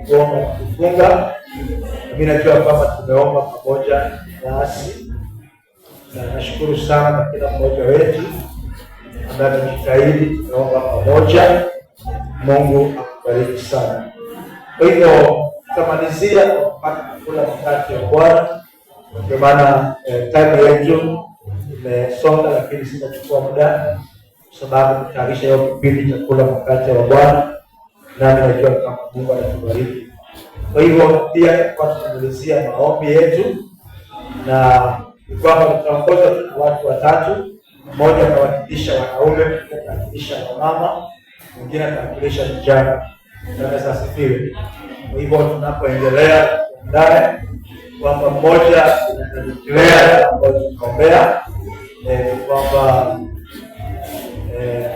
kuomba na kufunga. Mimi najua kwamba tumeomba pamoja nasi, na nashukuru sana kwa kila mmoja wetu ambaye amejitahidi. Tumeomba pamoja. Mungu akubariki sana. Kwa hivyo tutamalizia kwa kupata kula mkate wa Bwana. Kwa maana time yetu imesonga, lakini sitachukua muda kwa sababu tutayarisha hiyo kipindi cha kula mkate wa Bwana, nami najua kama Mungu anatubariki. Kwa hivyo pia kwa tutamalizia maombi yetu, na kwamba tutaongozwa na watu watatu. Mmoja atawakilisha wanaume, mwingine atawakilisha wamama, mwingine atawakilisha vijana. Tunaweza asifiwe. Kwa hivyo tunapoendelea ndani kwamba mmoja anajitolea ambayo tunaombea kwamba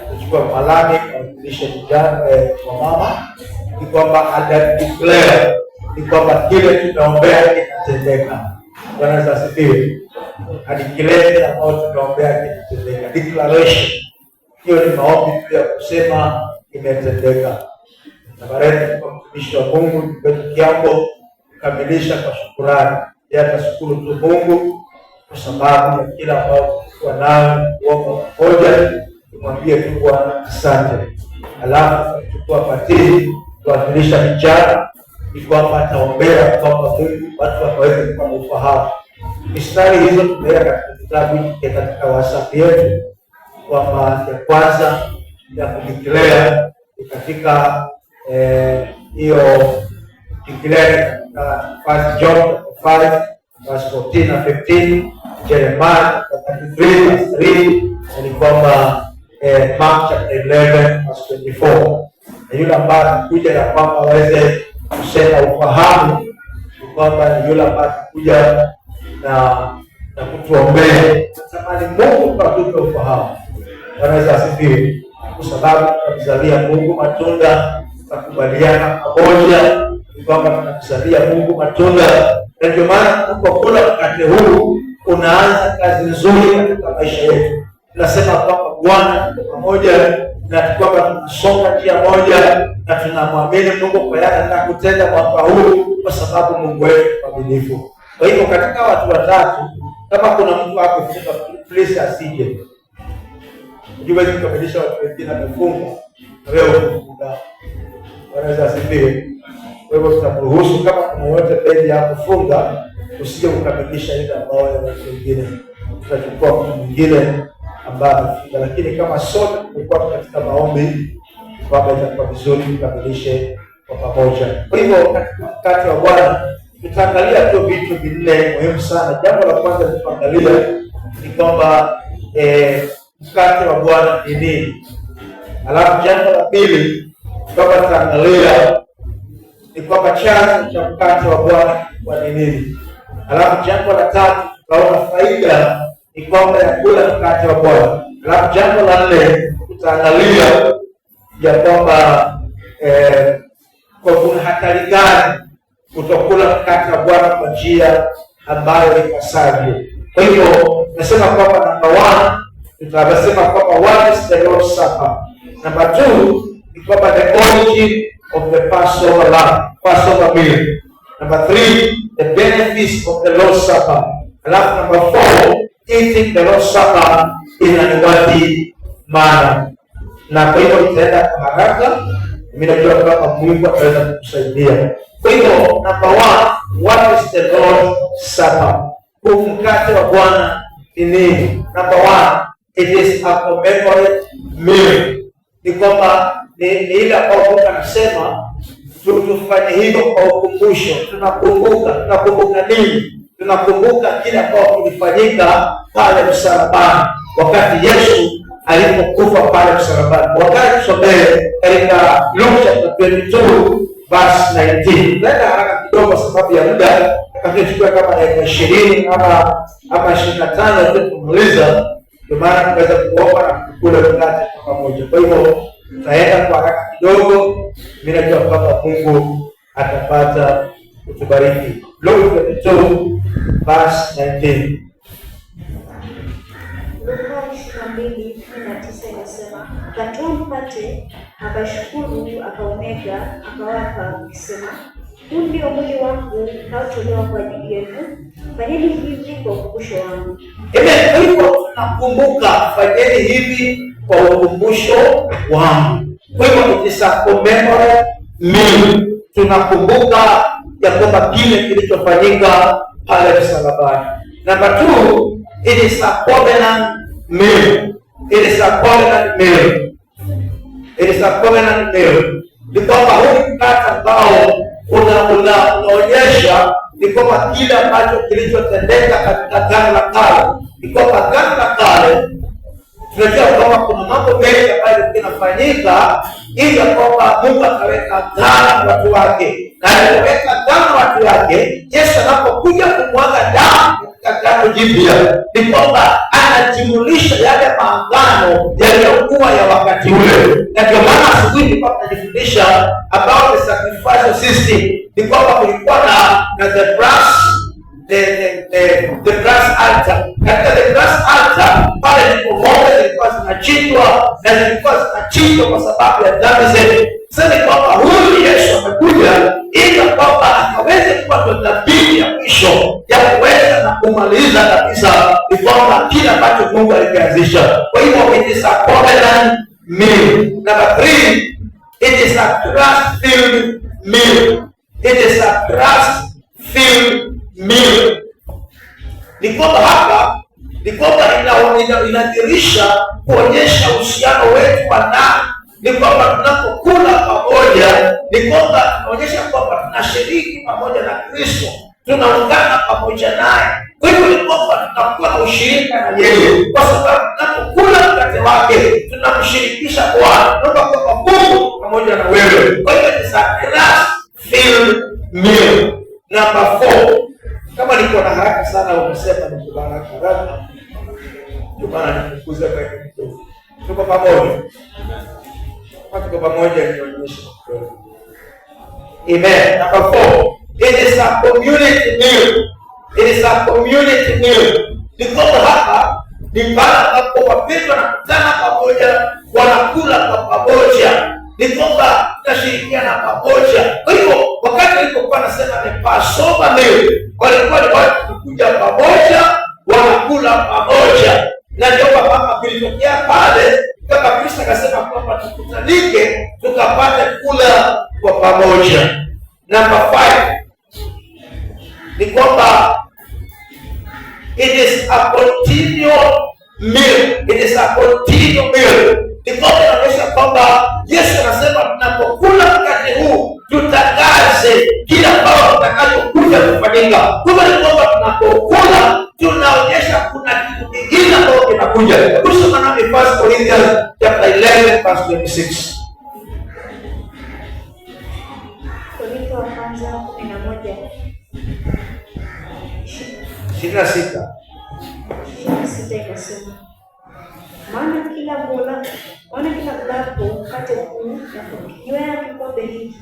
kuchukua malami kuwakilisha vijana kwa mama, ni kwamba anajitolea, ni kwamba kile tunaombea kinatendeka. Tunaweza asifiwe. Hadi kile ambayo tunaombea kinatendeka. Declaration. Hiyo ni maombi tu ya kusema imetendeka. Na baadaye kwa mtumishi wa Mungu wetu Kiambo kukamilisha kwa shukrani. Yeye atashukuru tu Mungu kwa sababu ya kila ambacho tulikuwa nayo, kuomba pamoja, tumwambie tu Bwana asante. Alafu tuchukua patili tuwakilisha vijana, ni kwamba ataombea kwamba Mungu watu waweze kupata ufahamu. Mistari hizo tumeweka katika kitabu katika WhatsApp yetu, kwamba ya kwanza ya kudeclare katika hiyo declare katika 1 John 5 verse 14 na 15, Jeremiah 33 verse 3, ni kwamba Mark chapter 11 verse 24. Na yule ambaye anakuja na kwamba aweze kusema ufahamu, ni kwamba yule ambaye anakuja na kutuombea. Natamani Mungu atupe ufahamu. Wanaweza asifiwe. Kwa sababu tunamzalia Mungu matunda, tutakubaliana pamoja ni kwamba tunamzalia Mungu matunda. Na ndio maana tunapokula mkate huu unaanza kazi nzuri katika maisha yetu. Tunasema kwamba Bwana tuko pamoja, na kwamba tunasonga njia moja, na tunamwamini Mungu kwa yale atakutenda mwaka huu, kwa sababu Mungu wetu ni mwaminifu. Kwa hivyo katika watu watatu, kama kuna mtu wako kufunga, please asije. Unajua kukamilisha watu wengine wamefunga, na wewe umefunga. Wanaweza asifiwe. Kwa hivyo tutakuruhusu kama kuna yote bendi ya kufunga, usije kukamilisha ile ambayo ya watu wengine. Tutachukua mtu mwingine ambaye amefunga, lakini kama sote tumekuwa katika maombi, kwamba itakuwa vizuri tukamilishe kwa pamoja. Kwa hivyo katika mkate wa Bwana tutaangalia tu vitu vinne muhimu sana. Jambo la kwanza tutaangalia ni kwamba mkate wa Bwana ni nini. Alafu jambo la pili kwamba tutaangalia ni kwamba chanzo cha mkate wa Bwana ni nini. Alafu jambo la tatu tutaona faida ni kwamba ya kula mkate wa Bwana. Alafu jambo la nne tutaangalia ya kwamba kwa kuna hatari gani kutokula mkate wa Bwana kwa njia ambayo ipasavyo. Kwa hivyo nasema kwamba number 1 tutasema kwamba what is the Lord's Supper. Number 2 ni kwamba the origin of the Passover lamb, Passover meal. Number 3 the benefits of the Lord's Supper. Alafu number 4 eating the Lord's Supper in an worthy manner. Na kwa hivyo tutaenda kwa haraka. Mimi najua kwamba Mungu ataweza kukusaidia. Kwa hivyo number 1, what is the Lord's Supper? Huu mkate wa Bwana ni nini? Number 1, it is a commemorative meal. Ni kwamba ni ile ambayo Mungu anasema tufanye hivyo kwa ukumbusho. Tunakumbuka nini? Tunakumbuka kile ambacho kilifanyika pale msalabani, wakati Yesu alipokufa pale msalabani. Wakati tusomee katika Luke chapter 22 verse 19. Nenda haraka kidogo sababu ya muda, tukichukua kama dakika 20 ama 25 ndio tumaliza. Ndio maana tunaweza kuomba na kukula mkate kwa pamoja. Kwa hivyo tutaenda kwa haraka kidogo. Mimi najua kwamba Mungu atapata kutubariki. Luke 22 verse 19. Luka 22:19 inasema, Akatoa mkate, akashukuru, akaumega, akawapa akisema, huu ndio mwili wangu unaotolewa kwa ajili yenu, fanyeni hivi kwa ukumbusho wangu. Kwa hivyo tunakumbuka, fanyeni hivi kwa ukumbusho wangu. Kwa hivyo it is a commemorative meal. Tunakumbuka ya kwamba kile kilichofanyika pale msalabani. Number 2, it is a covenant meal. It is a covenant meal. It is a covenant meal. Ni kwamba huu mkate ambao unaonyesha ni kwamba kile ambacho kilichotendeka katika Agano la Kale. Ni kwamba Agano la Kale tunajua kwamba kuna mambo mengi ambayo yanafanyika ili kwamba Mungu akaweka agano na watu wake. Na alipoweka agano na watu wake, Yesu anapokuja kumwaga damu katika agano jipya, ni kwamba anajumulisha yale maagano yaliyokuwa ya wakati ule. Na ndio maana asubuhi nilikuwa tunajifundisha about the sacrificial system. Ni kwamba kulikuwa na the brass altar. Katika the brass altar pale ndipo ng'ombe zilikuwa zinachinjwa, na zilikuwa zinachinjwa kwa sababu ya dhambi zetu. Sasa ni kwamba huyu Yesu amekuja ili kwamba akaweze kuwa ndo dhabihu ya mwisho ya kuweza na kumaliza kabisa ni kwamba kile ambacho Mungu alikianzisha. Kwa hivyo it is a covenant meal. Number 3, it is a trust-filled meal. It is a trust-filled meal. Ni kwamba hapa ni kwamba inadhihirisha kuonyesha uhusiano wetu wa ndani. Ni kwamba tunapokula pamoja, ni kwamba tunaonyesha kwamba tunashiriki pamoja na Kristo, tunaungana pamoja naye. Kwa hivyo ni kwamba tunakuwa na ushirika na yeye, kwa sababu tunapokula mkate wake tunamshirikisha Bwana, tunaomba kwamba Mungu pamoja na wewe. Kwa hivyo ni trust-filled meal. Number 4, kama niko na haraka sana umesema ni kubana haraka. Jumana nikukuza kwa kitu. Tuko pamoja. Tuko pamoja nionyeshe. Amen. Number 4, it is a community meal. It is a community meal. Ni kwamba hapa ni pale ambapo wapendwa wanakutana pamoja, wanakula kwa pamoja. Ni kwamba tunashirikiana pamoja. Kwa hivyo wakati walipokuwa nasema ni Passover meal, walikuwa ni watu kuja pamoja, wanakula pamoja. Na ndio kama kilitokea pale, kama Kristo akasema kwamba tukutanike tukapate kula kwa pamoja. Number 5, ni kwamba it is a continual meal. It is a continual meal. Ni kwamba inaonyesha kwamba Yesu anasema tunapokula mkate huu tutangaze kila ambao tutakachokuja kufanyika. Kwa hivyo ni kwamba tunapokula tunaonyesha kuna kitu kingine ambacho kinakuja. Kusoma nami 1 Corinthians chapter 11 verse 26. Korintho wa kwanza 11 26 ikasema, maana kila mlapo mkate huu na kukinywea kikombe hiki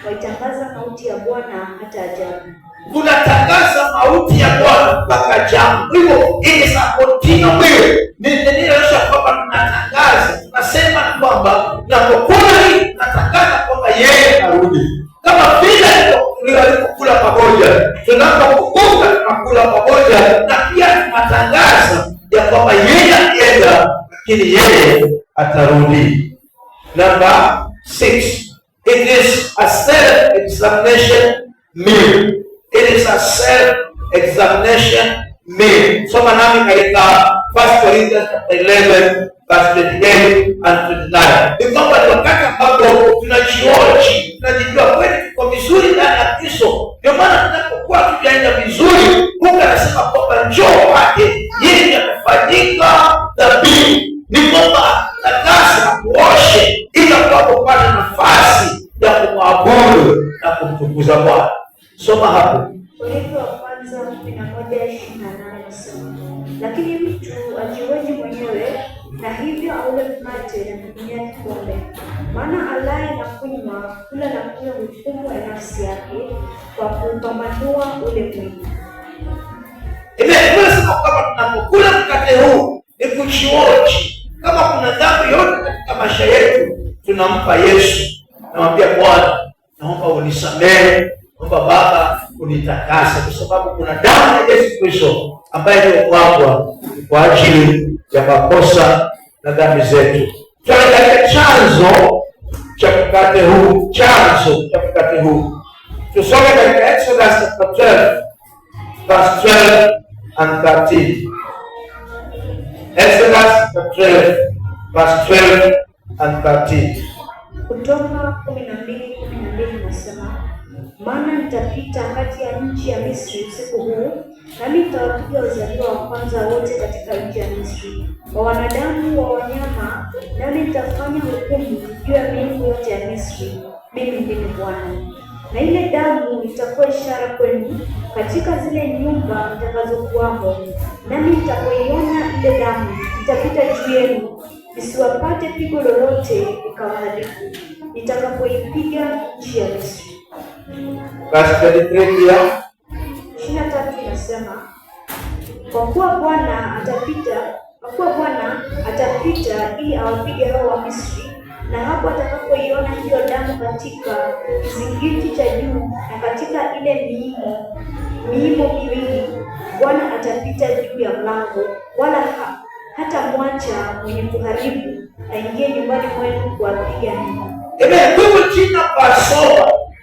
waitangaza mauti ya Bwana hata ajabu. Tunatangaza mauti ya Bwana mpaka ajabu. Hivyo it is a continual meal. Ni inaonyesha kwamba tunatangaza, tunasema kwamba tunapokula hii tunatangaza kwamba yeye arudi. Kama vile tulipokula pamoja, tunapokumbuka tunakula pamoja, na pia tunatangaza ya kwamba yeye anaenda, lakini yeye atarudi. Number 6, it is a self-examination meal. It is a self-examination meal. Soma nami katika 1 Corinthians 11 verse 28 and 29. Ni kwamba ni wakati ambapo tunajijua kweli tuko vizuri ndani ya Kristo. Ndio maana tunapokuwa tujaenda vizuri, Mungu anasema kwamba njoo kwake, yeye amefanyika dhabihu. Ni kwamba takasa kuoshe ili tunapopata nafasi ya kumwabudu na kumtukuza Bwana. Soma hapo. Korintho wa kwanza 11:28 nasema, lakini mtu ajiweke mwenyewe na hivyo aule mkate na kutumia kikombe. Maana alaye na kunywa, kula na kunywa hukumu ya nafsi yake kwa kupambanua ule mwili. Tunasema kwamba tunapokula mkate huu ni kuchioji. Kama kuna dhambi yote katika maisha yetu tunampa Yesu, namwambia Bwana, naomba unisamehe, naomba Baba unitakase, kwa sababu kuna damu ya Yesu Kristo ambaye iliyomwagwa kwa ajili ya makosa na dhambi zetu. Tuangalie chanzo cha mkate huu, tusome katika Exodus chapter 12 verse 12 and 13. Exodus chapter 12 verse 12 and 13. Kutoka 12:12 nasema, maana nitapita kati ya nchi ya Misri usiku huu, nami nitawapiga wazaliwa wa kwanza wote katika nchi ya Misri, wa wanadamu, wa wanyama, nami nitafanya hukumu juu ya miungu yote ya Misri. Mimi ndimi Bwana. Na ile damu itakuwa ishara kwenu katika zile nyumba mtakazokuwamo, nami nitapoiona ile damu nitapita juu yenu, isiwapate pigo lolote likawaharibu, nitakapoipiga nchi ya Misri. Verse 23 pia 23 inasema, kwa kuwa Bwana atapita ili awapige hao wa Misri, na hapo atakapoiona hiyo damu katika kizingiti cha juu na katika ile miimo miwili, Bwana atapita juu ya mlango, wala hata mwacha mwenye kuharibu aingie nyumbani mwenu kuwapiga ninyi. Kwa jina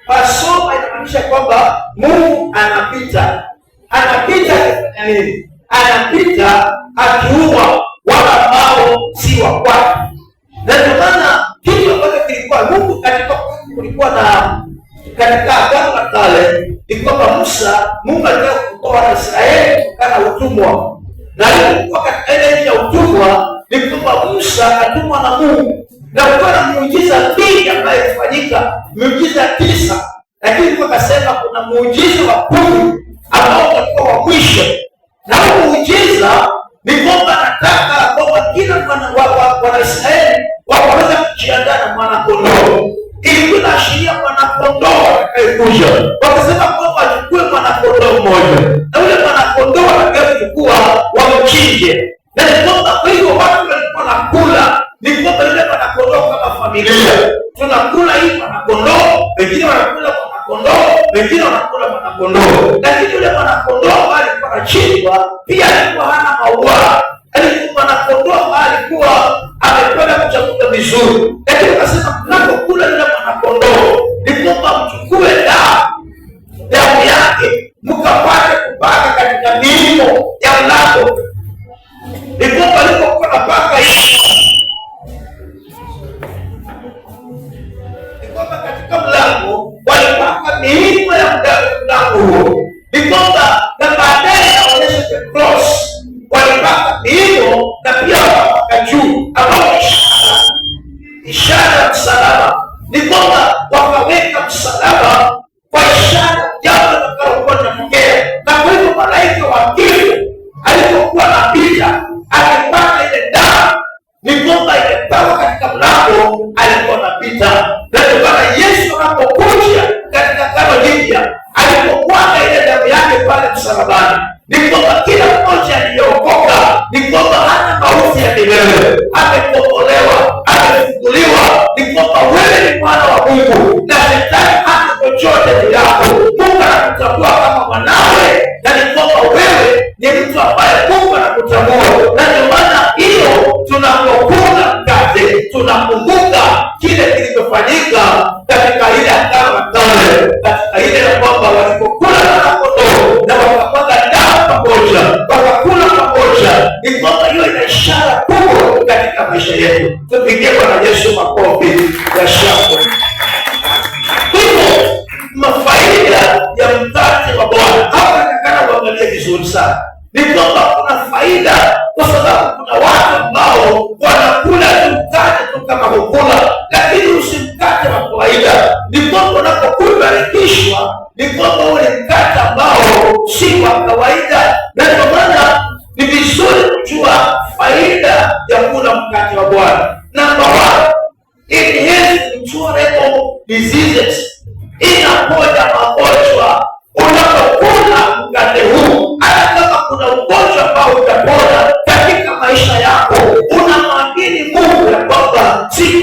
Passover inamaanisha kwamba Mungu anapita nini? Anapita akiua wale ambao si wa kwake. Na ndio maana kitu ambacho kilikuwa Mungu kulikuwa na katika Agano la Kale ni kwamba Mungu alitaka kutoa Israeli kutokana na utumwa. Na alikuwa katika ile nchi ya utumwa ni kwamba Musa atumwa na Mungu. Na kulikuwa na muujiza mingi ambayo ilifanyika, muujiza 9, lakini akasema kuna muujiza wa 10 ambao utakuwa wa mwisho. Na huo muujiza ni kwamba nataka kwamba kila mwana Israeli waweze kujiandaa na mwana kondoo. Ilikuwa inaashiria mwana kondoo atakayekuja. Wakasema kwamba achukue mwana kondoo mmoja, na yule mwana kondoo atakayechukua wamchinje. Na ni kwamba kwa hiyo watu walikuwa nakula, ni kwamba yule mwana kondoo kama familia tunakula hii mwana kondoo, wengine wanakula mwana kondoo, wengine wanakula mwana kondoo. Lakini yule mwana kondoo ambaye alikuwa anachinjwa pia alikuwa hana maua. Alikuwa mwana kondoo ambaye alikuwa amekwenda kuchakula vizuri. Lakini akasema mnapokula yule mwana kondoo ni kwamba mchukue damu yake mkapate kupaka katika miimo ya mlango. Ni kwamba alipokuwa napaka hiyo, ni kwamba katika mlango walipaka miimo ya mlango huo. Ni kwamba na baadaye inaonyesha the cross, walipaka miimo na pia wakapaka juu ambao ishara ya msalaba. Ni kwamba wakaweka msalaba kwa ishara jambo litakalokuwa linatokea. Na kwa hivyo malaika wa kifo alipokuwa anapita akipata ile damu, ni kwamba imepakwa katika mlango alikuwa anapita. Na ndio maana Yesu anapokuja katika Agano Jipya, alipomwaga ile damu yake pale msalabani, ni kwamba kila mmoja aliyeokoka ni kwamba hana mauti ya milele, amekombolewa, amefunguliwa. Ni kwamba wewe ni mwana wa Mungu na shetani hana chochote juu yako. Mungu anakutambua kama mwanawe, na ni kwamba wewe ni mtu ambaye Mungu anakutambua. Na ndio maana hiyo tunapokula mkate tunakumbuka kile kilichofanyika katika ile Agano la Kale, katika ile ya kwamba walipokula mwana kondoo na wakapaka damu pamoja, wakakula pamoja. Ni kwamba hiyo ina ishara kubwa katika maisha yetu. Tupigie Bwana Yesu makofi ya shangwe. Hivyo mafaida ya mkate wa Bwana hapa nataka uangalie vizuri sana. Ni kwamba kuna faida kwa sababu kuna watu ambao wanakula tu mkate tu kama kukula, lakini usimkate wa kawaida. Ni kwamba unapokubarikishwa ni kwamba ule mkate ambao si wa kawaida. Na ndio maana ni vizuri kujua faida ya kula mkate wa Bwana. Number 1, it has incurable diseases. Inaponya magonjwa. Unapokula mkate huu, hata kama kuna ugonjwa ambao utapona katika maisha yako, unamwamini Mungu ya kwamba siku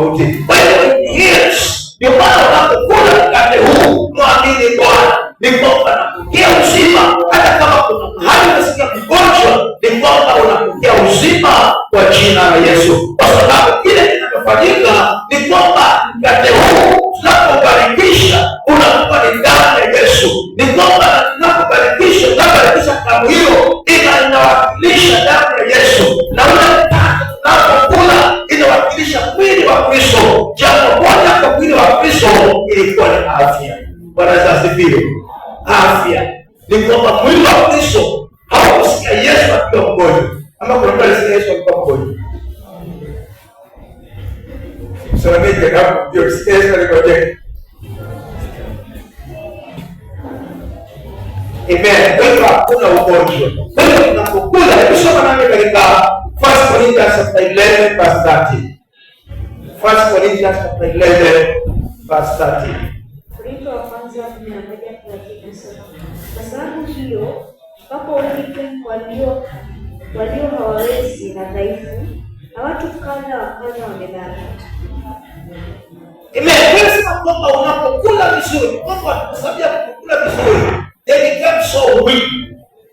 tofauti. Kwa hiyo yes, ndio maana unapokula mkate huu mwamini Bwana ni kwamba unapokea uzima. Hata kama kuna mahali unasikia mgonjwa, ni kwamba unapokea uzima kwa jina la Yesu, kwa sababu kile kinachofanyika ni kwamba mkate huu tunapobarikisha unakuwa ni damu ya Yesu. Ni kwamba tunapobarikisha damu hiyo inawakilisha damu ya Yesu, na ule mkate tunapokula inawakilisha mwili wa Kristo. Jambo moja kwa mwili wa Kristo ilikuwa ni afya. Bwana asifiwe. Afya ni kwamba mwili wa Kristo haukusikia Yesu akiwa mgonjwa. Ama kuna mtu alisikia Yesu akiwa mgonjwa? Msonamike hapo ndio sikia Yesu alikoje. Amen. Kwa hiyo hakuna ugonjwa. Kwa hiyo tunapokula, kusoma nami katika 1 Corinthians chapter 11 verse 30. 1 Corinthians chapter 11 verse 30. Korintho wa kwanza 11:30 nasema, kwa sababu hiyo wapo wengi walio hawawezi na dhaifu, na watu kadha wa kadha wamedhani. Amen. Sema kwamba unapokula vizuri, kwamba tunasabia kukula vizuri, they become so weak.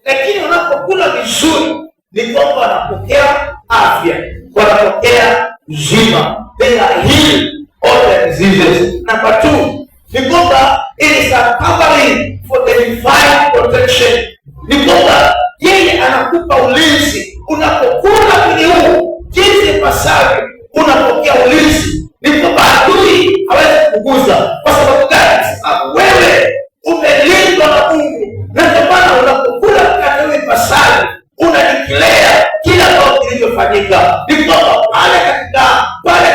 Lakini unapokula vizuri ni kwamba wanapokea afya, wanapokea uzima. They are healed all their diseases. Number 2, ni kwamba it is a covering for the divine protection. Ni kwamba yeye anakupa ulinzi. Unapokula mwili huu jinsi ipasavyo, unapokea ulinzi. Ni kwamba adui hawezi kukuguza. Kwa sababu gani? Sababu wewe umelindwa na Mungu. Na ndio maana unapokula mkate huu ipasavyo, unadeclare kila kitu kilichofanyika. Ni kwamba pale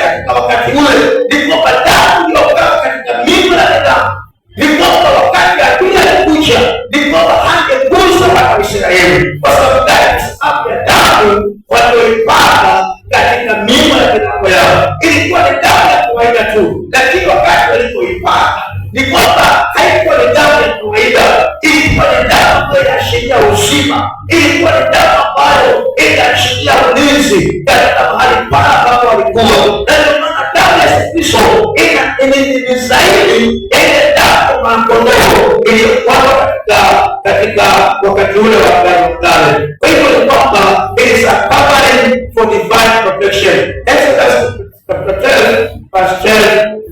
katika wakati ule, ni kwamba damu iliyokaa katika mimba ya damu, ni kwamba wakati adui alikuja, ni kwamba hangegusa wana wa Israeli. Kwa sababu gani? Sababu ya damu walioipaka katika mimba ya damu yao. Ilikuwa ni damu ya kawaida tu, lakini wakati walipoipaka ni kwamba haikuwa ni damu ya kawaida. Ilikuwa ni damu ambayo inaashiria uzima. Ilikuwa ni damu ambayo inaashiria ulinzi katika mahali pale ambapo walikuwa. Na ndio maana damu ya Yesu Kristo ni zaidi ile damu ya kondoo iliyokuwa katika wakati ule wa Agano Kale. Kwa hivyo ni kwamba it is a covering for divine protection. Exodus chapter 12 verse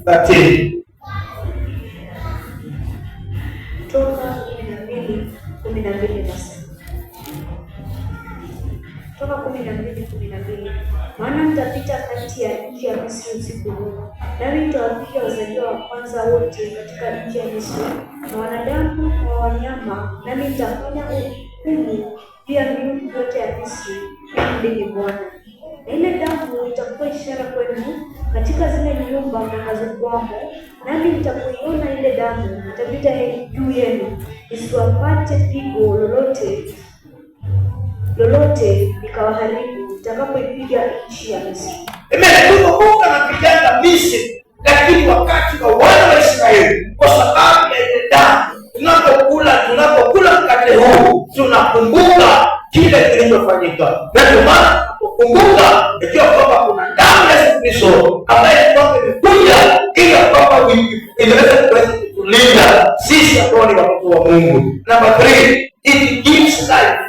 12-13. Toka 12:12 nasema. Toka 12:12. Maana mtapita kati ya nchi ya Misri usiku huu, nami nitawapiga wazaliwa wa kwanza wote katika nchi ya Misri, na wanadamu na wanyama, nami nitafanya hukumu juu ya miungu yote ya Misri. Ndimi Bwana. Na ile damu itakuwa ishara kwenu katika zile nyumba mtakazokuwamo, nami nitapoiona ile damu nitapita juu yenu, isiwapate pigo lolote likawaharibu nitakapoipiga nchi ya Misri. Amen. Mungu anapigana Misri, lakini wakati wa wana wa Israeli, kwa sababu ya ile damu, tunapokula mkate huu tunakumbuka kile kilichofanyika. Na ndio maana kukumbuka ikiwa kwamba kuna damu ya Yesu Kristo ambaye kwamba imekuja ili kwamba inaweza kutulinda sisi ambao ni watoto wa Mungu. Number 3, it gives life.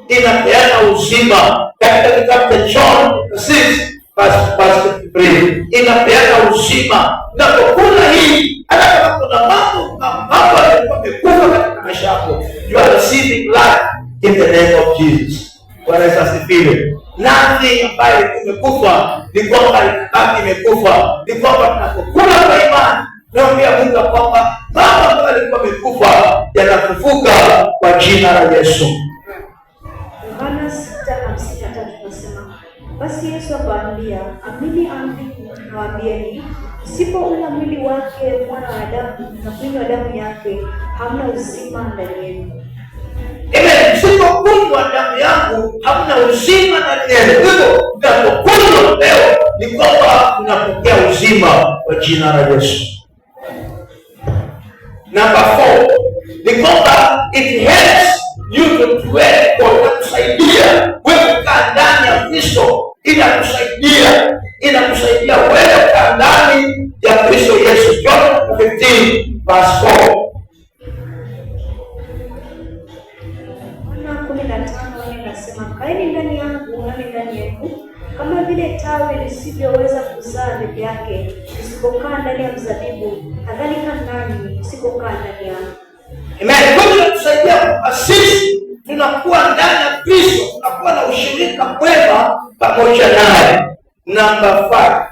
Inapeana uzima. Katika kitabu cha John 6 verse 3, inapeana uzima. Na kukula hii, hata kama kuna mambo yamekufa katika maisha yako, you are receiving life in the name of Jesus. Bwana Yesu asifiwe. Nothing ambayo imekufa ni kwamba inabaki imekufa. Ni kwamba tunapokula kwa imani, tunaambia Mungu kwamba mambo ambayo yalikuwa yamekufa yanafufuka kwa jina la Yesu. Yohana 6:53 nasema, basi Yesu akawaambia, amini nawaambieni, msipoula mwili wake mwana wa Adamu na kunywa damu yake, hamna uzima ndani yenu. Amen. Msipokunywa damu yangu hamna uzima ndani yenu. Hivyo tunapokunywa leo ni kwamba tunapokea uzima kwa jina la Yesu. Number 4, ni kwamba it helps you to dwell, kwa kukusaidia wewe kukaa ndani ya Kristo. Inakusaidia wewe kukaa ndani usipokaa ndani ya mzabibu, kadhalika nanyi msipokaa ndani yangu. Amen. Mungu anatusaidia kwamba sisi tunakuwa ndani ya Kristo, tunakuwa na ushirika mwema pamoja naye. Number 5,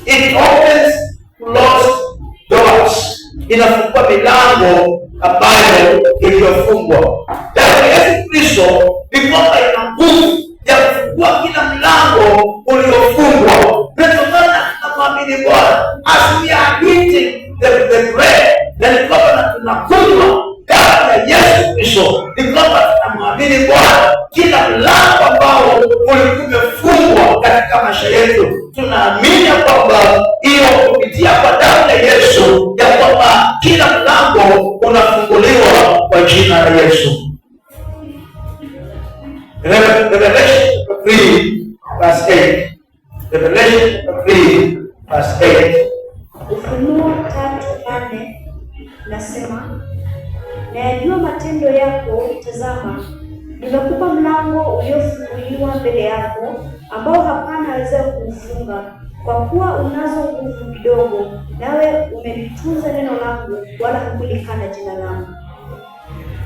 it opens closed doors. Inafungua milango ambayo iliyofungwa. Damu ya Yesu Kristo ni kwamba ina nguvu ya kufungua kila mlango uliofungwa. Ndio maana tunamwamini Bwana. As we are eating the bread, na ni kwamba tunakunywa damu ya Yesu Kristo, ni kwamba tunamwamini Bwana. Kila mlango ambao ulikuwa umefungwa katika maisha yetu, tunaamini kwamba hiyo kupitia kwa damu ya Yesu, ya kwamba kila mlango unafunguliwa kwa jina la Yesu. Revelation 3 verse 8. Revelation 3 verse 8. Ufunuo 3:8 nasema, nayajua matendo yako, tazama, nimekupa mlango uliofunguliwa mbele yako, ambao hapana aweza kuufunga, kwa kuwa unazo nguvu kidogo, nawe umelitunza neno langu, wala hukulikana jina langu.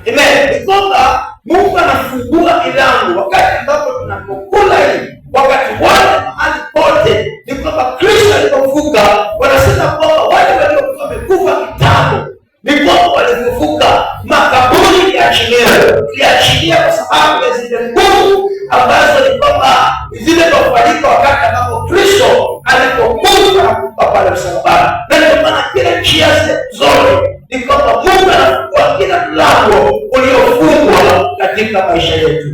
Amen. Ni kwamba Mungu anafungua milango wakati ambapo tunapokula hii, wakati wote, mahali pote. Ni kwamba Kristo alipofufuka, wanasema kwamba wale waliokuwa wamekufa kitambo, ni kwamba walipofufuka, makaburi yaliachilia kwa sababu ya zile nguvu ambazo ni kwamba zile kufanyika wakati ambapo Kristo alipokufa na kufa pale msalabani. Na ndio maana kila njia zote ni kwamba Mungu anafungua kila mlango uliofungwa katika maisha yetu.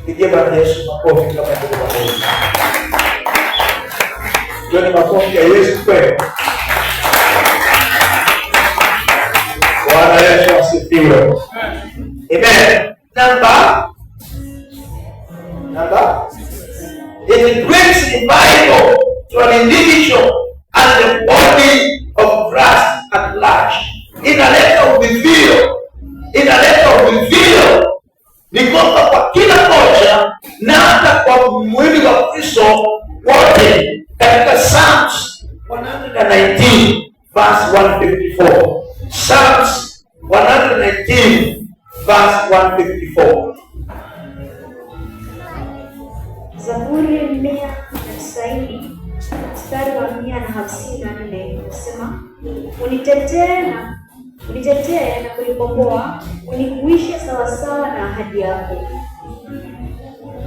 Pigie Bwana Yesu makofi kama ndio makofi. Ndio ni makofi ya Yesu kweli. Bwana Yesu asifiwe. Amen. Number, it brings revival to an individual and the body of Christ at large. Inaleta uvivio ni kwamba kwa kila moja na hata kwa mwili wa Kristo wote. Katika Psalms 119 verse 154. Psalms 119 verse 154. Zaburi 190 mstari wa 154 nasema, unitetee na kunikomboa, unihuishe sawasawa na ahadi yako.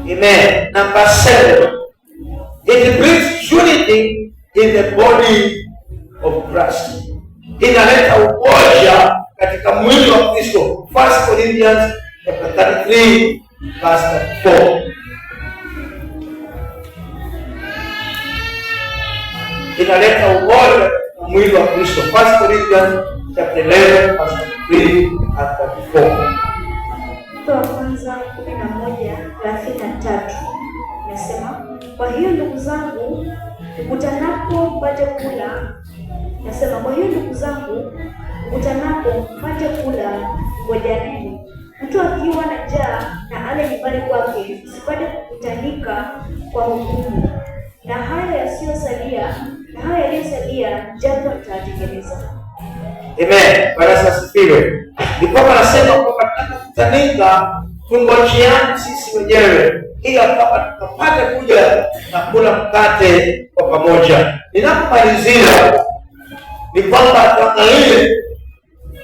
Amen. Number 7, it brings unity in the body of Christ. Inaleta umoja katika mwili wa Kristo. 1 Corinthians 33 verse 4. Inaleta umoja katika mwili wa Kristo. 1 Corinthians 11 verse 3 and 34. Kwa kwanza 11:33 nasema, kwa hiyo ndugu zangu mkutanapo mpate kula, ngojaneni. Mtu akiwa na njaa na ale nyumbani kwake, usipate kukutanika kwa hukumu. Na hayo yaliyosalia jambo litatengeneza. Amen. Bwana asifiwe. Ndipo anasema kwamba tunakutanika, tungojeane sisi wenyewe ili kama tupate kuja na kula mkate kwa pamoja. Ninapomalizia ni kwamba tuangalie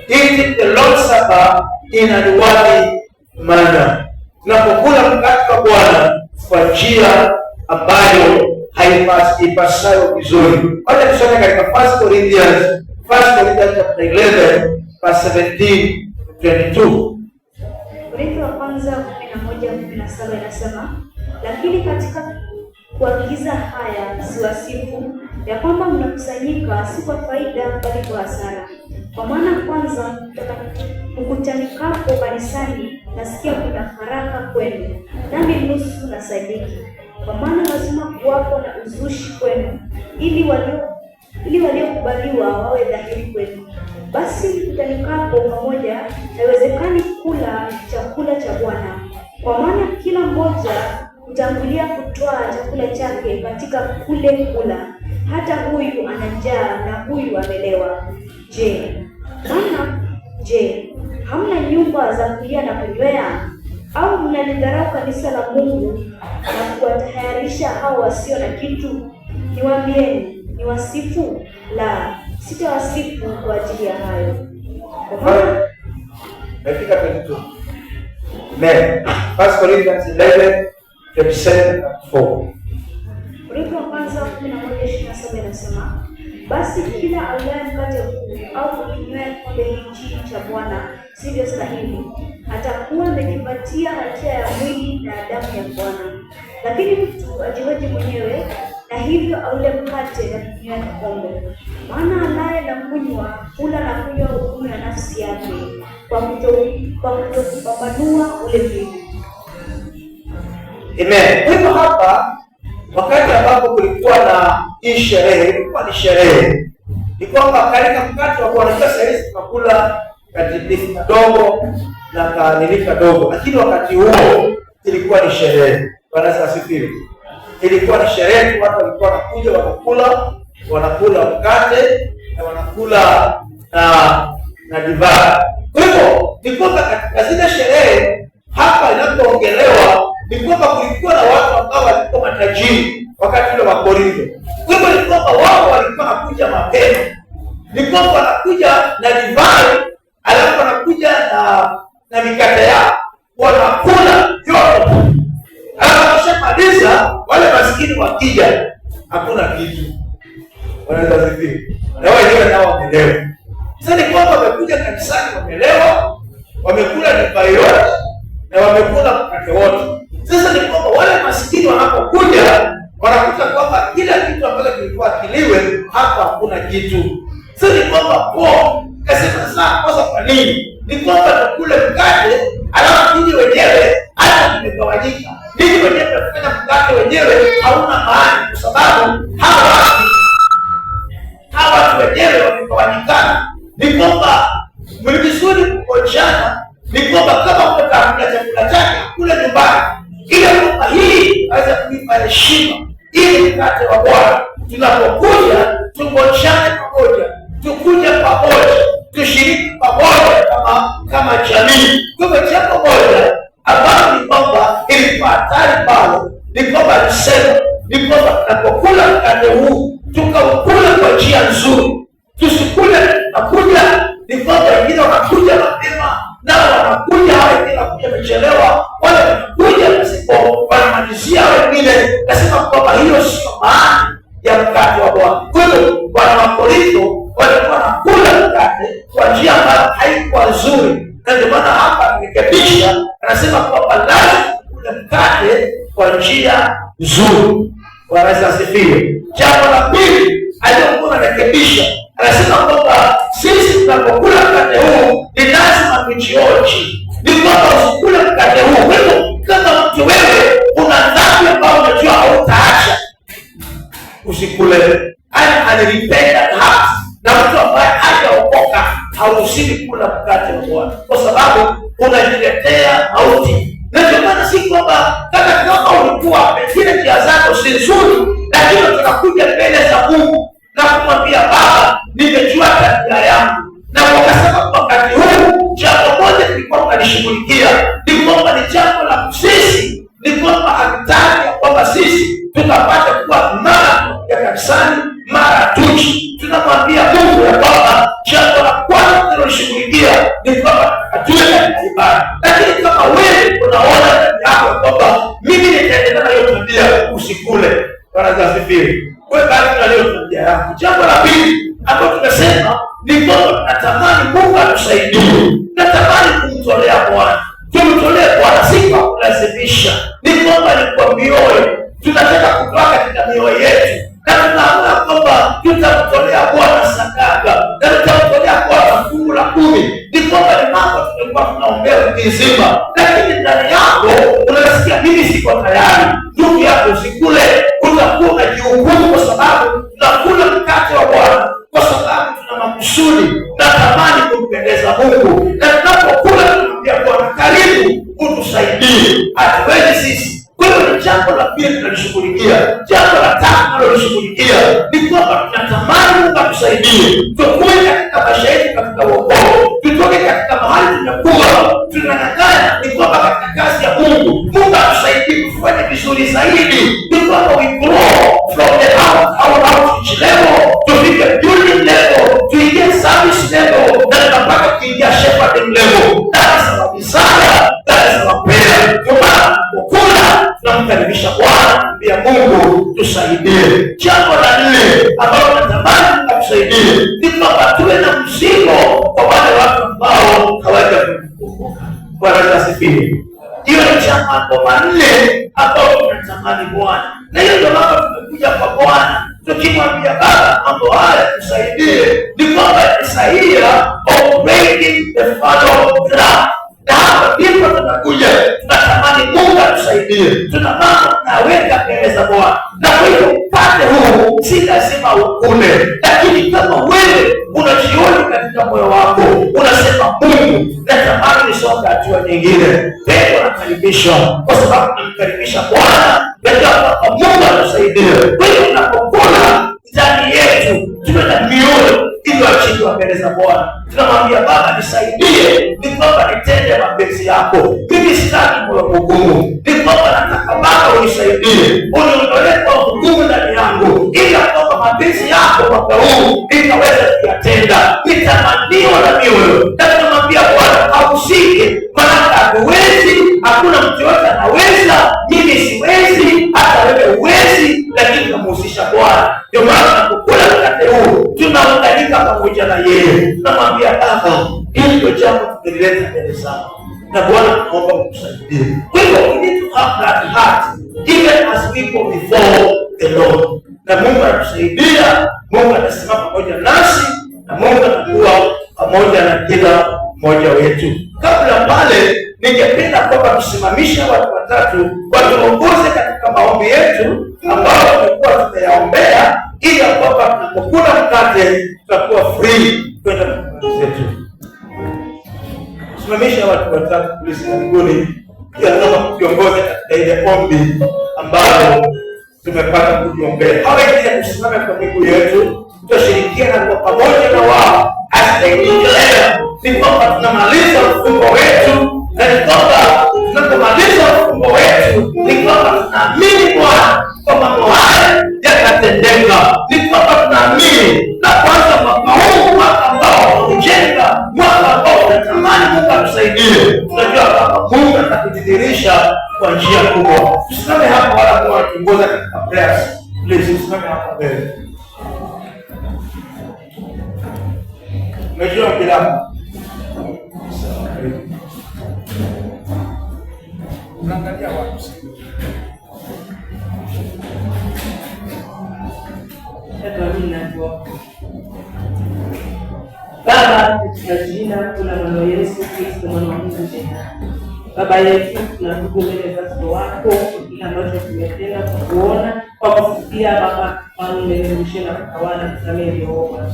eating the Lord's Supper in a worthy manner. Tunapokula mkate wa Bwana kwa njia ambayo haipasayo vizuri. Wacha tusome katika 1 Corinthians chapter 11 verse 17 to 22. Korintho wa kwanza 11:17 inasema, lakini katika kuagiza haya siwasifu, ya kwamba mnakusanyika si kwa faida bali kwa hasara. Kwa maana kwanza mkutanikapo kanisani nasikia kuna haraka kwenu, nami nusu na sadiki. Kwa maana lazima kuwapo na uzushi kwenu, ili waliokubaliwa wawe dhahiri kwenu. Basi mkutanikapo pamoja, haiwezekani kula chakula cha Bwana. Kwa maana kila mmoja kutangulia kutoa chakula chake katika kule kula, hata huyu ana njaa na huyu amelewa. Je, hamna nyumba za kulia na kunywea? Au mnalidharau kanisa la Mungu na kuwatahayarisha hao wasio na kitu? Niwaambieni, niwasifu? La, sitawasifu kwa ajili ya hayo. Katika 22. Amen. 1 Corinthians 11:37-4. Korintho wa kwanza 11:27 inasema, basi kila alaye mkate huu au kukinywea kikombe hiki cha Bwana sivyo stahili, atakuwa amejipatia hatia ya mwili na damu ya Bwana. Lakini mtu ajihoji mwenyewe, na hivyo aule mkate na kunywa kikombe. Maana alaye na kunywa, kula na kunywa hukumu ya nafsi yake, kwa kutopambanua ule mwili. Amen. Kwa hivyo hapa, wakati ambapo kulikuwa na hii sherehe, ilikuwa ni sherehe, ni kwamba katika mkate wa Bwana sasa tunakula katika kadogo na kanilika dogo, lakini wakati huo ilikuwa ni sherehe. Bwana asifiwe. Ilikuwa ni sherehe, watu walikuwa wanakuja wanakula mkate na wanakula na divai. Kwa hivyo ni kwamba katika zile sherehe hapa inapoongelewa ni kwamba kulikuwa na watu ambao walikuwa matajiri wakati ule wa Korintho. Kwa hivyo ni kwamba wao walikuwa wanakuja mapema, ni kwamba wanakuja na divai, alafu wanakuja na mikate yao, wanakula yote. Wakishamaliza, wale maskini wakija, hakuna kitu. Wanaweza zipi? Na wenyewe nao wamelewa. Sasa ni kwamba wamekuja kanisani wamelewa, wamekula divai yote na wamekula mkate wote. Sasa ni kwamba wale maskini wanapokuja, wanakuta kwamba kila kitu ambacho kilikuwa kiliwe, hapa hakuna kitu. Sasa ni kwamba kasema sasa kwanza kwa nini? Ni kwamba tukule mkate, alafu ninyi wenyewe hata tumegawanyika. Ninyi wenyewe tunafanya mkate wenyewe hauna maana, kwa sababu hawa watu wenyewe wamegawanyikana. Ni kwamba mlikisudi kukochana, ni kwamba kama mtakula chakula chake kule nyumbani, ili kwamba hii aweza kuipa heshima ili mkate wa Bwana tunapokuja tukochane pamoja, tukuja pamoja, tushiriki pamoja kama jamii. Kwa hivyo jambo moja ambalo ni kwamba ilikuwa hatari pale, ni kwamba alisema ni kwamba tunapokula mkate huu tukaukula kwa njia nzuri, tusikule tunakuja. Ni kwamba wengine wanakuja mapema, nao wanakuja, hao wengine wanakuja wamechelewa, wale wanakuja pasipo wanamalizia wengine. Nasema kwamba hiyo sio maana ya mkate wa Bwana. Kwa hivyo wana wa Korintho walikuwa wanakula mkate kwa njia ambayo haikuwa nzuri, na ndio maana hapa amerekebisha, anasema kwamba lazima kula mkate kwa njia nzuri. Bwana asifiwe. Jambo la pili aliyokuwa anarekebisha, anasema kwamba sisi tunapokula mkate huu ni lazima tujioji. Ni kwamba usikule mkate huu. Kwa hivyo kama mtu wewe una dhambi ambayo unajua hautaacha, usikule. Analipenda hata na mtu ambaye hajaokoka hauruhusiwi kula mkate wa Bwana, kwa sababu unajiletea mauti. Na ndio maana si kwamba kama ulikuwa pengine njia zako si nzuri, lakini tunakuja mbele za Mungu na kumwambia Baba, nimejua tabia yangu, na wakasema kwa wakati huu jambo moja tulikuwa tunalishughulikia ni kwamba ni jambo la sisi, ni kwamba hatutaki kwamba sisi tutapata kuwa mara ya kanisani mara tuchi. Tunamwambia Mungu ya kwamba jambo la kwanza tunaloshughulikia ni kwamba atuwe katika ibada. Lakini kama wewe unaona ndani yako kwamba mimi nitaendelea na hiyo tabia, usikule. Bwana asifiwe. Wewe bado na hiyo tabia yako. Jambo la pili ambalo tumesema ni kwamba tunatamani Mungu atusaidie. Tunatamani kumtolea Bwana. Tumtolee Bwana si kwa kulazimisha. Ni kwamba ni kwa mioyo. Tunataka kutoka katika mioyo yetu, na tunaamua kwamba tutamtolea Bwana sadaka na tutamtolea Bwana fungu la 10. Ni kwamba ni mambo tulikuwa tunaombea wiki nzima, lakini ndani yako unasikia mimi siko tayari. Ndugu yako usikule, utakuwa unajihukumu, kwa sababu tunakula mkate wa Bwana kwa sababu tuna makusudi na tamani kumpendeza Mungu, na tunapokula tunamwambia Bwana, karibu utusaidie, hatuwezi sisi. Kwa hiyo ni jambo tusaidie. Tukue katika maisha yetu katika wokovu. Tutoke katika mahali tumekuwa tunang'ang'ana, ni kwamba katika kazi ya Mungu atusaidie kufanya vizuri zaidi. Ni kwamba we grow from the outreach level, tufike building level, tuingie service level, na tunapata kuingia shepherding level. That is our desire, that is our prayer. Kwa maana kukula tunamkaribisha Bwana, pia Mungu tusaidie. Jambo la 4 ambalo natamani Mungu atusaidie ni kwamba tuwe na mzigo kwa wale watu ambao hawajakumbuka. Bwana asifiwe. Hiyo ni mambo manne ambayo tunatamani Bwana, na hiyo ndio mambo tumekuja kwa Bwana tukimwambia Baba, mambo haya tusaidie. Ni kwamba Isaia operating the fallow ground. Na hapa ndipo tunakuja, tunatamani Mungu atusaidie. Tuna mambo naweka mbele za Bwana, na kwa hiyo upande huu si lazima ukule, lakini kama wewe unajiona katika moyo wako unasema, Mungu natamani nisonge hatua nyingine, Petro anakaribisha, kwa sababu tunamkaribisha Bwana kwa Mungu atusaidie. Kwa hiyo tunapokula ndani yetu tuwe na mioyo iliyoachiliwa mbele za Bwana. Tunamwambia Baba, nisaidie, ni kwamba nitende mapenzi yako. Mimi sitaki moyo mgumu, ni kwamba nataka Baba unisaidie, uniondolee kwa mgumu ndani yangu, ili kwamba mapenzi yako mwaka huu nikaweza kuyatenda. Ni tamanio la mioyo, na tunamwambia Bwana hausike, maana hatuwezi, hakuna mtu yote anaweza. Mimi siwezi, hata wewe huwezi, lakini tunamhusisha Bwana. Ndio maana tunapokula mkate huu tunaunganika pamoja na yeye. Tunamwambia Baba, hili ndio jambo tumelileta mbele zako, na Bwana tunaomba utusaidie. Kwa hivyo we need to have that heart even as we go before the Lord. Na Mungu anatusaidia, Mungu atasimama pamoja nasi, na Mungu atakuwa pamoja na kila mmoja wetu. Kabla pale, ningependa kwamba tusimamisha watu watatu watuongoze katika maombi yetu ambayo tumekuwa tumeyaombea, ili kwamba tunapokula mkate tutakuwa free kwenda kwa zetu. Simamisha watu watatu please, karibuni, pia kama kiongoza katika ile ombi ambayo tumepata kujiombea. Hawa ili tusimame kwa miguu yetu, tutashirikiana kwa pamoja na wao as they declare. Ni kwamba tunamaliza mfungo wetu, na ni kwamba tunapomaliza mfungo wetu ni kwamba tunaamini Bwana kwa mambo haya yatatendeka. Ni kwamba tunaamini na kwanza mwaka huu, mwaka ambao tunajenga, mwaka ambao tunatamani Mungu atusaidie. Tunajua kwamba Mungu atakudhihirisha kwa njia kubwa. Tusimame hapa, wala kwa tuongoza katika prayers. Please tusimame hapa mbele. Mejua kila unaangalia watu sio. Baba, katika jina la Mwana Yesu Kristo, mwana wa Mungu tena. Baba yetu, tunatubu mbele za uso wako kila ambacho tumetenda kwa kuona, kwa kusikia. Baba, Mungu na kutawala, tusamehe Yehova.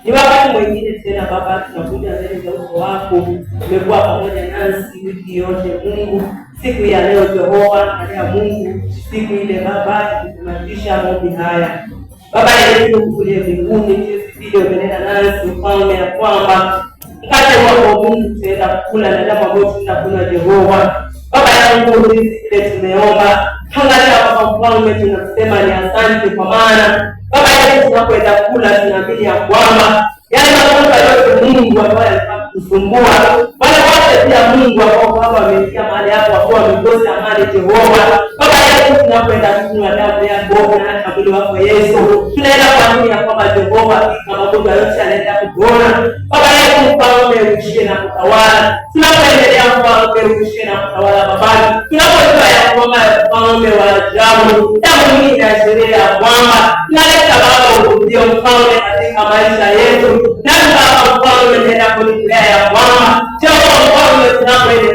Ni wakati mwingine tena Baba, tunakuja mbele za uso wako. Umekuwa pamoja nasi wiki yote Mungu. Siku ya leo Jehova, ya Mungu, siku ile Baba tunatisha maombi haya. Baba yetu kule mbinguni, Yesu umenena nasi Mfalme ya kwamba mkate wako Mungu tutaenda kula na damu ambayo tunakula Jehova. Baba yangu, sisi ile tumeomba, angalia Baba Mfalme, tunasema ni asante kwa maana Baba yetu tunapoenda kula tunaamini ya kwamba yale mambo yote Mungu ambaye alikusumbua wale wote pia Mungu ambao Baba amesikia mahali hapo kwa wamekosa amani Jehova. Baba yetu tunapoenda kunywa damu yako na hata mwili wako Yesu, tunaenda kuamini ya kwamba Jehova kama mambo yote anaenda kupona. Baba yetu Mfalme ushike na kutawala, tunapoendelea Mfalme ushike na kutawala Baba. Tunapojua ya kwamba Mfalme wa ajabu damu hii inaashiria ya kwamba tunaleta Baba ndio Mfalme katika maisha yetu, na Baba Mfalme tena kunilea ya kwamba Jehova Mfalme tunapoendelea